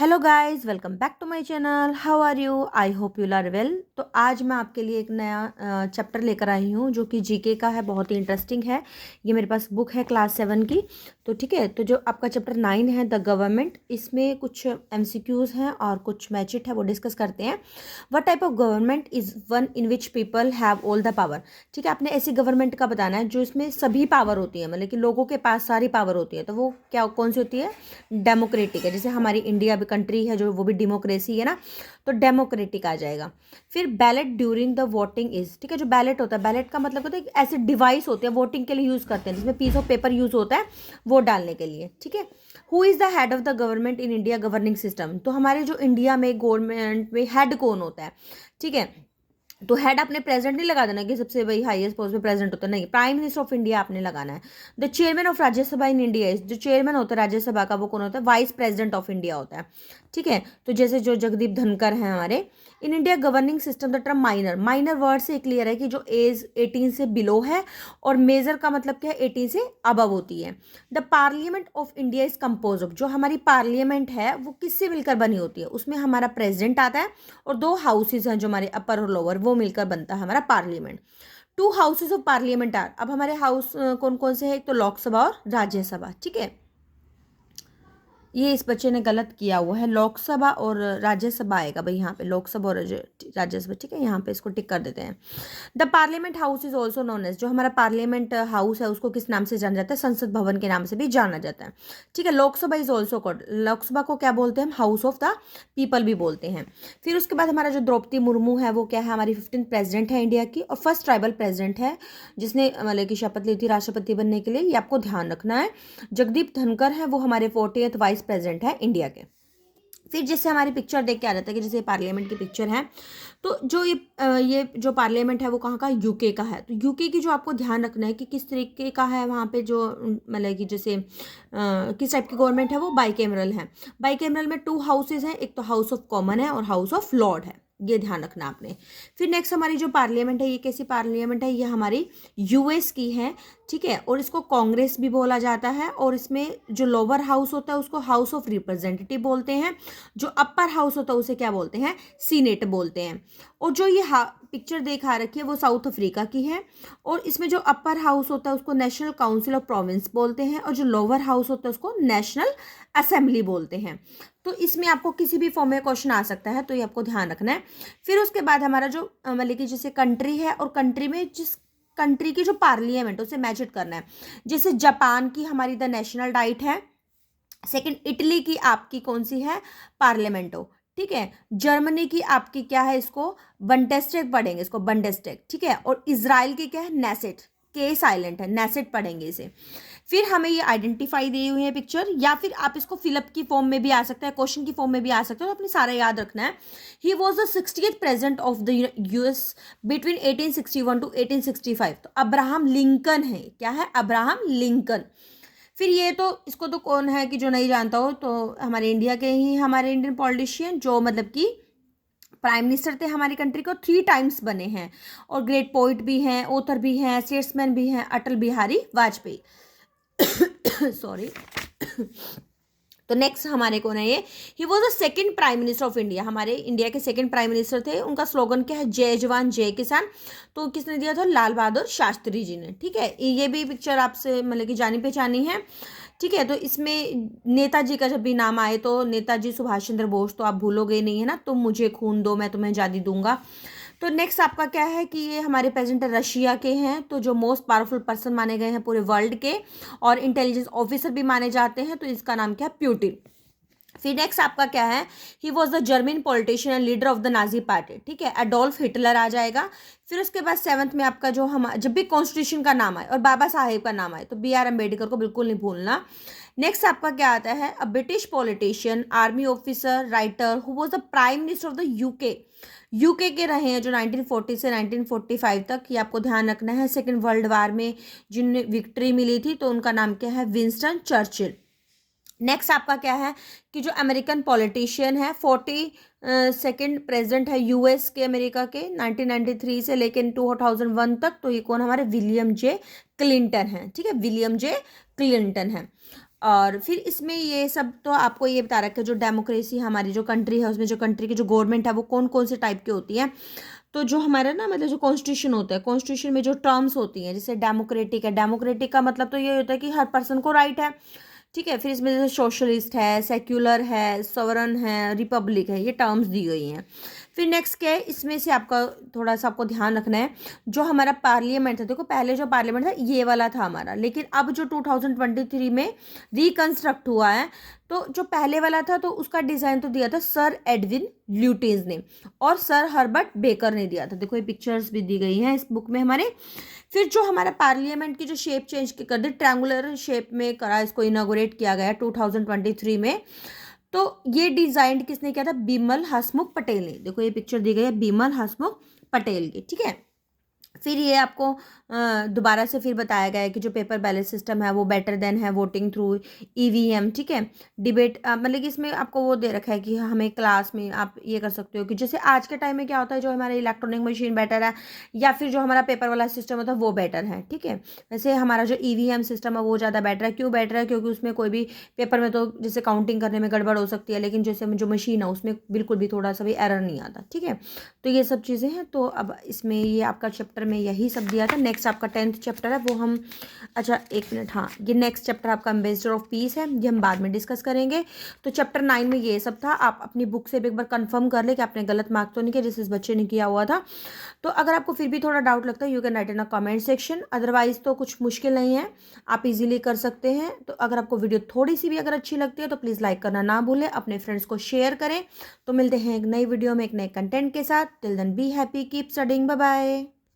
Hello guys, welcome back to my channel. How are you? I hope you are well. तो आज मैं आपके लिए एक नया चैप्टर लेकर आई हूँ जो कि जीके का है। बहुत ही इंटरेस्टिंग है। ये मेरे पास बुक है क्लास 7 की। तो ठीक है, तो जो आपका चैप्टर 9 है द गवर्नमेंट, इसमें कुछ एमसीक्यूज़ हैं और कुछ मैचिट है, वो डिस्कस करते हैं। What type of government is one in which people have all the power. ठीक है, आपने ऐसी गवर्नमेंट का बताना है जो इसमें सभी पावर होती है, मतलब कि लोगों के पास सारी पावर होती है। तो वो क्या कौन सी होती है? डेमोक्रेटिक है। जैसे हमारी इंडिया भी कंट्री है जो वो भी डेमोक्रेसी है ना, तो डेमोक्रेटिक आ जाएगा। फिर ballot during the voting is, ठीक है, जो बैलेट होता है, बैलेट का मतलब होता है कि ऐसे डिवाइस होते हैं वोटिंग के लिए यूज़ करते हैं, जिसमें पीस ऑफ पेपर यूज़ होता है वोट डालने के लिए। ठीक है। Who is the head of the government in India governing system. तो हमारे जो इंडिया में गवर्नमेंट में हेड कौन होता है? ठीक है, तो हेड आपने प्रेसिडेंट नहीं लगा देना कि सबसे भाई हाईएस्ट पोस्ट पे प्रेसिडेंट होता है, नहीं, प्राइम मिनिस्टर ऑफ इंडिया आपने लगाना है। The chairman of Rajya Sabha in India is, जो चेयरमैन होता है राज्यसभा का वो कौन होता है? वाइस प्रेसिडेंट ऑफ इंडिया होता है। ठीक है, तो जैसे जो जगदीप धनखड़ हैं हमारे। In India governing system the term minor, minor word से क्लियर है कि जो एज 18 से बिलो है, और मेजर का मतलब क्या है? 18 से अबव होती है। The parliament of India is compose of, जो हमारी पार्लियामेंट है वो किससे मिलकर बनी होती है? उसमें हमारा प्रेसिडेंट आता है और दो हाउसेज हैं जो हमारे अपर और लोअर, वो मिलकर बनता है हमारा parliament. Two houses of parliament are, अब हमारे हाउस कौन कौन से हैं? एक तो लोकसभा और राज्यसभा। ठीक है, ये इस बच्चे ने गलत किया हुआ है, लोकसभा और राज्यसभा आएगा भाई यहाँ पे, लोकसभा और राज्यसभा। ठीक है, यहाँ पे इसको टिक कर देते हैं। The parliament house is also known as, जो हमारा पार्लियामेंट हाउस है उसको किस नाम से जाना जाता है? संसद भवन के नाम से भी जाना जाता है। ठीक है, Lok Sabha is also called, Lok Sabha को क्या बोलते हैं हम? हाउस ऑफ द पीपल भी बोलते हैं। फिर उसके बाद हमारा जो द्रौपदी मुर्मू है वो क्या है? हमारी 15th प्रेसिडेंट है इंडिया की, और फर्स्ट ट्राइबल प्रेसिडेंट है जिसने मतलब की शपथ ली थी राष्ट्रपति बनने के लिए। ये आपको ध्यान रखना है। जगदीप धनखड़ है वो हमारे 40th वाइस प्रेसिडेंट है इंडिया के। फिर जैसे हमारी पिक्चर देख के आ जाता है कि जैसे पार्लियामेंट की पिक्चर है, तो जो ये जो पार्लियामेंट है वो कहाँ का? यूके का है। तो यूके की जो आपको ध्यान रखना है कि किस तरीके का है वहाँ पे जो मतलब कि जैसे किस टाइप की गवर्नमेंट है, वो बाइकेमरल है। बाइकेमरल में 2 हाउसेज हैं, एक तो हाउस ऑफ कॉमन है और हाउस ऑफ लॉर्ड है, ये ध्यान रखना आपने। फिर नेक्स्ट हमारी जो पार्लियामेंट है, ये कैसी पार्लियामेंट है? ये हमारी यूएस की है। ठीक है, और इसको कांग्रेस भी बोला जाता है, और इसमें जो लोअर हाउस होता है उसको हाउस ऑफ रिप्रेजेंटेटिव बोलते हैं, जो अपर हाउस होता है उसे क्या बोलते हैं? सीनेट बोलते हैं। और जो ये पिक्चर देखा रखी है वो साउथ अफ्रीका की है, और इसमें जो अपर हाउस होता है उसको नेशनल काउंसिल ऑफ प्रोविंस बोलते हैं, और जो लोअर हाउस होता है उसको नेशनल असेंबली बोलते हैं। तो इसमें आपको किसी भी फॉर्म में क्वेश्चन आ सकता है, तो ये आपको ध्यान रखना है। फिर उसके बाद हमारा जो मतलब कि जैसे कंट्री है, और कंट्री में जिस कंट्री की जो पार्लियामेंट उसे मैच करना है। जैसे जापान की हमारी द नेशनल डाइट है। सेकंड, इटली की आपकी कौन सी है? पार्लियामेंटो। ठीक है, जर्मनी की आपकी क्या है? इसको बंडेस्टेग पढ़ेंगे, इसको बंडेस्टेग। ठीक है, और इजराइल की क्या है? नेसेट, के साइलेंट है, नेसेट पढ़ेंगे इसे। फिर हमें ये आइडेंटिफाई दी हुई है पिक्चर, या फिर आप इसको फिलअप की फॉर्म में भी आ सकता है, क्वेश्चन की फॉर्म में भी आ सकता है, तो अपने सारा याद रखना है। He was the 60th president of the US between 1861 to 1865। तो अब्राहम लिंकन है, क्या है? Abraham Lincoln. फिर ये तो इसको तो कौन है कि जो नहीं जानता हो, तो हमारे इंडिया के ही, हमारे इंडियन पॉलिटिशियन जो मतलब कि प्राइम मिनिस्टर थे हमारी कंट्री को, 3 टाइम्स बने हैं, और ग्रेट पोइट भी हैं, ऑथर भी हैं, स्टेट्समैन भी हैं, अटल बिहारी वाजपेयी। सॉरी। तो नेक्स्ट हमारे कौन है? ये ही was the second prime minister of India, हमारे इंडिया के सेकंड प्राइम मिनिस्टर थे। उनका स्लोगन क्या है? जय जवान जय किसान। तो किसने दिया था? लाल बहादुर शास्त्री जी ने। ठीक है, ये भी पिक्चर आपसे मतलब कि जानी पहचानी है। ठीक है, तो इसमें नेताजी का जब भी नाम आए तो नेताजी सुभाष चंद्र बोस तो आप भूलोगे नहीं, है ना? तुम मुझे खून दो मैं तुम्हें आज़ादी दूंगा। तो नेक्स्ट आपका क्या है कि ये हमारे प्रेसिडेंट रशिया के हैं, तो जो मोस्ट पावरफुल पर्सन माने गए हैं पूरे वर्ल्ड के, और इंटेलिजेंस ऑफिसर भी माने जाते हैं, तो इसका नाम क्या है? प्यूटिन। फिर नेक्स्ट आपका क्या है? He was the German politician and leader of the Nazi party. ठीक है, एडोल्फ हिटलर आ जाएगा। फिर उसके बाद 7th में आपका जो हम जब भी कॉन्स्टिट्यूशन का नाम आए और बाबा साहेब का नाम आए तो बी आर अम्बेडकर को बिल्कुल नहीं भूलना। नेक्स्ट आपका क्या आता है? A British politician, army officer, writer who was the prime minister of the UK. UK के रहे हैं जो 1940 से 1945 तक, ये आपको ध्यान रखना है। सेकेंड वर्ल्ड वार में जिन्हें विक्ट्री मिली थी तो उनका नाम क्या है? Winston Churchill. नेक्स्ट आपका क्या है कि जो अमेरिकन पॉलिटिशियन है, 42nd प्रेसिडेंट है यूएस के, अमेरिका के, 1993 से लेकिन 2001 तक, तो ये कौन? हमारे विलियम जे क्लिंटन है। ठीक है, विलियम जे क्लिंटन है। और फिर इसमें ये सब तो आपको ये बता रखा है जो डेमोक्रेसी हमारी जो कंट्री है उसमें जो कंट्री की जो गवर्नमेंट है वो कौन कौन से टाइप की होती है। तो जो हमारा ना मतलब जो कॉन्स्टिट्यूशन होता है, कॉन्स्टिट्यूशन में जो टर्म्स होती हैं, जैसे डेमोक्रेटिक है, डेमोक्रेटिक का मतलब तो ये होता है कि हर पर्सन को राइट है, ठीक है। फिर इसमें जैसे सोशलिस्ट है, सेक्युलर है, सॉवरन है, रिपब्लिक है, ये टर्म्स दी गई हैं। फिर नेक्स्ट क्या है, इसमें से आपका थोड़ा सा आपको ध्यान रखना है, जो हमारा पार्लियामेंट था, देखो पहले जो पार्लियामेंट था ये वाला था हमारा, लेकिन अब जो 2023 में रिकंस्ट्रक्ट हुआ है, तो जो पहले वाला था तो उसका डिज़ाइन तो दिया था सर एडविन ल्यूटेज ने और सर हर्बर्ट बेकर ने दिया था। देखो ये पिक्चर्स भी दी गई हैं इस बुक में हमारे। फिर जो हमारा पार्लियामेंट की जो शेप चेंज कर दी, ट्रायंगुलर शेप में करा, इसको इनॉग्रेट किया गया 2023 में। तो ये डिजाइन किसने किया था, बिमल हसमुख पटेल ने। देखो ये पिक्चर दी गई है बिमल हसमुख पटेल की, ठीक है। फिर ये आपको दोबारा से फिर बताया गया है कि जो पेपर बैलेट सिस्टम है वो बेटर देन है वोटिंग थ्रू ईवीएम, ठीक है। डिबेट मतलब कि इसमें आपको वो दे रखा है कि हमें क्लास में आप ये कर सकते हो कि जैसे आज के टाइम में क्या होता है, जो हमारे इलेक्ट्रॉनिक मशीन बेटर है या फिर जो हमारा पेपर वाला सिस्टम होता है वो बेटर है, ठीक है। वैसे हमारा जो ईवीएम सिस्टम है वो ज़्यादा बेटर है। क्यों बेटर है, क्योंकि उसमें कोई भी पेपर में तो जैसे काउंटिंग करने में गड़बड़ हो सकती है, लेकिन जैसे जो मशीन है उसमें बिल्कुल भी थोड़ा सा भी एरर नहीं आता, ठीक है। तो ये सब चीज़ें हैं। तो अब इसमें ये आपका चैप्टर में यही सब दिया था। नेक्स्ट आपका 10th चैप्टर है वो हम, अच्छा एक मिनट, हाँ ये नेक्स्ट चैप्टर आपका एम्बेसडर ऑफ पीस है, ये हम बाद में डिस्कस करेंगे। तो चैप्टर 9 में ये सब था। आप अपनी बुक से भी एक बार कंफर्म कर ले कि आपने गलत मार्क तो नहीं किया जैसे इस बच्चे ने किया हुआ था। तो अगर आपको फिर भी थोड़ा डाउट लगता है you can write in a comment section, otherwise तो कुछ मुश्किल नहीं है, आप इजीली कर सकते हैं। तो अगर आपको वीडियो थोड़ी सी भी अगर अच्छी लगती है तो प्लीज़ लाइक करना ना भूलें, अपने फ्रेंड्स को शेयर करें। तो मिलते हैं एक नई वीडियो में एक नए कंटेंट के साथ। Till then be happy, keep studying, bye bye.